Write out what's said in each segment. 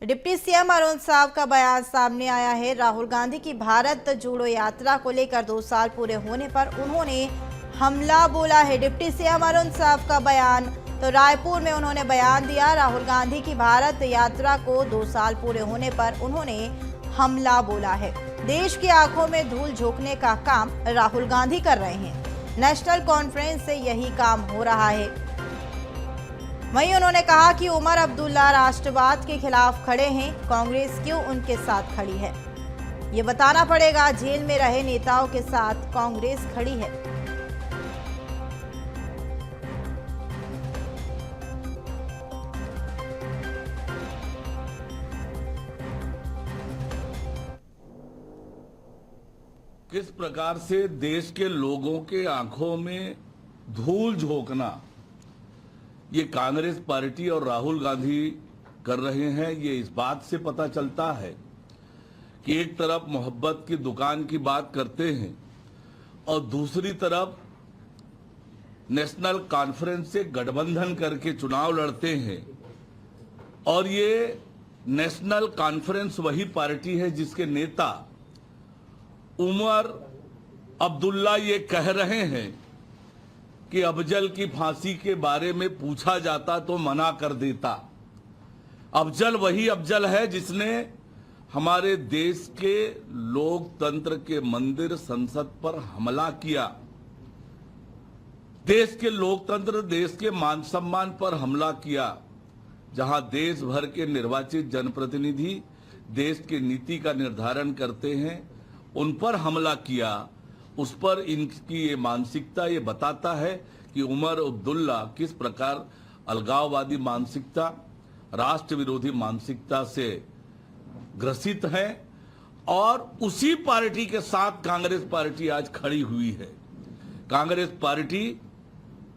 Deputy CM Arun Sao का बयान सामने आया है। राहुल गांधी की भारत जोड़ो यात्रा को लेकर 2 साल पूरे होने पर उन्होंने हमला बोला है। डिप्टी सीएम अरुण साव का बयान, तो रायपुर में उन्होंने बयान दिया। राहुल गांधी की भारत यात्रा को 2 साल पूरे होने पर उन्होंने हमला बोला है। देश की आंखों में धूल झोंकने का काम राहुल गांधी कर रहे हैं। नेशनल कॉन्फ्रेंस से यही काम हो रहा है। वहीं उन्होंने कहा कि उमर अब्दुल्ला राष्ट्रवाद के खिलाफ खड़े हैं, कांग्रेस क्यों उनके साथ खड़ी है ये बताना पड़ेगा। जेल में रहे नेताओं के साथ कांग्रेस खड़ी है। किस प्रकार से देश के लोगों के आंखों में धूल झोंकना ये कांग्रेस पार्टी और राहुल गांधी कर रहे हैं, ये इस बात से पता चलता है कि एक तरफ मोहब्बत की दुकान की बात करते हैं और दूसरी तरफ नेशनल कॉन्फ्रेंस से गठबंधन करके चुनाव लड़ते हैं। और ये नेशनल कॉन्फ्रेंस वही पार्टी है जिसके नेता उमर अब्दुल्ला ये कह रहे हैं कि अफजल की फांसी के बारे में पूछा जाता तो मना कर देता। अफजल वही अफजल है जिसने हमारे देश के लोकतंत्र के मंदिर संसद पर हमला किया, देश के लोकतंत्र, देश के मान सम्मान पर हमला किया, जहां देश भर के निर्वाचित जनप्रतिनिधि देश की नीति का निर्धारण करते हैं, उन पर हमला किया। उस पर इनकी ये मानसिकता ये बताता है कि उमर अब्दुल्ला किस प्रकार अलगाववादी मानसिकता, राष्ट्र विरोधी मानसिकता से ग्रसित है। और उसी पार्टी के साथ कांग्रेस पार्टी आज खड़ी हुई है। कांग्रेस पार्टी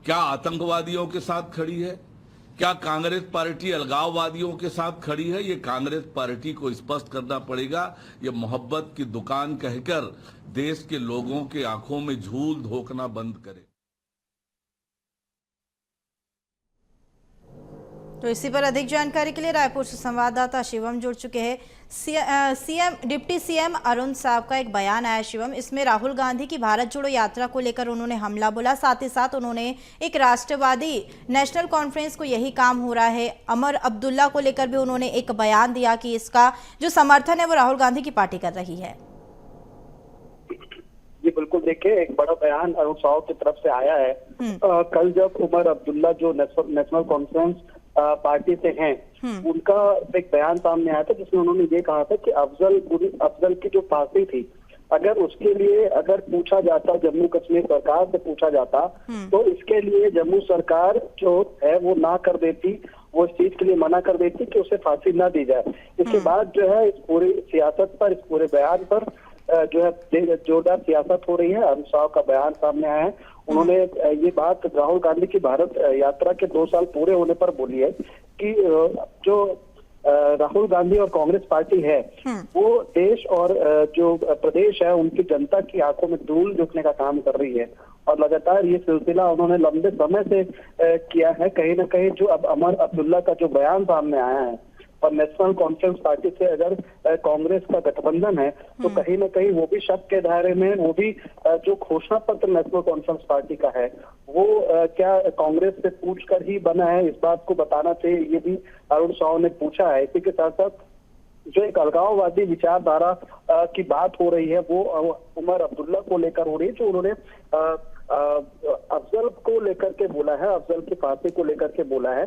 क्या आतंकवादियों के साथ खड़ी है? क्या कांग्रेस पार्टी अलगाववादियों के साथ खड़ी है? ये कांग्रेस पार्टी को स्पष्ट करना पड़ेगा। ये मोहब्बत की दुकान कहकर देश के लोगों के आंखों में धूल झोंकना बंद करे। तो इसी पर अधिक जानकारी के लिए रायपुर से संवाददाता शिवम जुड़ चुके हैं। डिप्टी सीएम अरुण साव का एक बयान आया शिवम, इसमें राहुल गांधी की भारत जोड़ो यात्रा को लेकर उन्होंने हमला बोला। साथ ही साथ उन्होंने एक राष्ट्रवादी नेशनल कॉन्फ्रेंस को यही काम हो रहा है, उमर अब्दुल्ला को लेकर भी उन्होंने एक बयान दिया कि इसका जो समर्थन है वो राहुल गांधी की पार्टी कर रही है। जी बिल्कुल, देखिए एक बड़ा बयान अरुण साव की तरफ से आया है। कल जब उमर अब्दुल्ला जो नेशनल कॉन्फ्रेंस पार्टी से हैं, उनका एक बयान सामने आया था जिसमें उन्होंने ये कहा था कि अफजल की जो फांसी थी, अगर उसके लिए अगर पूछा जाता, जम्मू कश्मीर सरकार से पूछा जाता तो इसके लिए जम्मू सरकार जो है वो ना कर देती, वो इस चीज के लिए मना कर देती कि उसे फांसी ना दी जाए। इसके बाद जो है इस पूरी सियासत पर, इस पूरे बयान पर जो है जोरदार सियासत हो रही है। अरुण साव का बयान सामने आया है। उन्होंने ये बात राहुल गांधी की भारत यात्रा के 2 साल पूरे होने पर बोली है कि जो राहुल गांधी और कांग्रेस पार्टी है वो देश और जो प्रदेश है उनकी जनता की आंखों में धूल झोंकने का काम कर रही है। और लगातार ये सिलसिला उन्होंने लंबे समय से किया है। कहीं ना कहीं जो अब उमर अब्दुल्ला का जो बयान सामने आया है और नेशनल कॉन्फ्रेंस पार्टी से अगर कांग्रेस का गठबंधन है तो कहीं ना कहीं वो भी शक के दायरे में, वो भी जो घोषणा पत्र नेशनल कॉन्फ्रेंस पार्टी का है वो क्या कांग्रेस से पूछकर ही बना है, इस बात को बताना चाहिए, ये भी अरुण साव ने पूछा है। इसी के साथ साथ जो एक अलगाववादी विचारधारा की बात हो रही है वो उमर अब्दुल्ला को लेकर हो रही है, जो उन्होंने अफजल को लेकर के बोला है, अफजल की फांसी को लेकर के बोला है।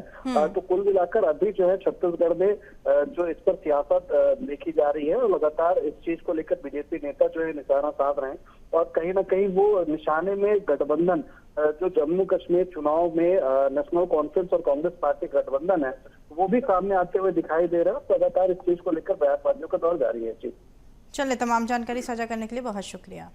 तो कुल मिलाकर अभी जो है छत्तीसगढ़ में जो इस पर सियासत देखी जा रही है और लगातार इस चीज को लेकर बीजेपी नेता जो है निशाना साध रहे हैं। और कहीं ना कहीं वो निशाने में गठबंधन जो जम्मू कश्मीर चुनाव में नेशनल कॉन्फ्रेंस और कांग्रेस पार्टी गठबंधन है वो भी सामने आते हुए दिखाई दे रहा है। लगातार इस चीज को लेकर बयानबाजियों का दौर जारी है। जी चलिए, तमाम जानकारी साझा करने के लिए बहुत शुक्रिया।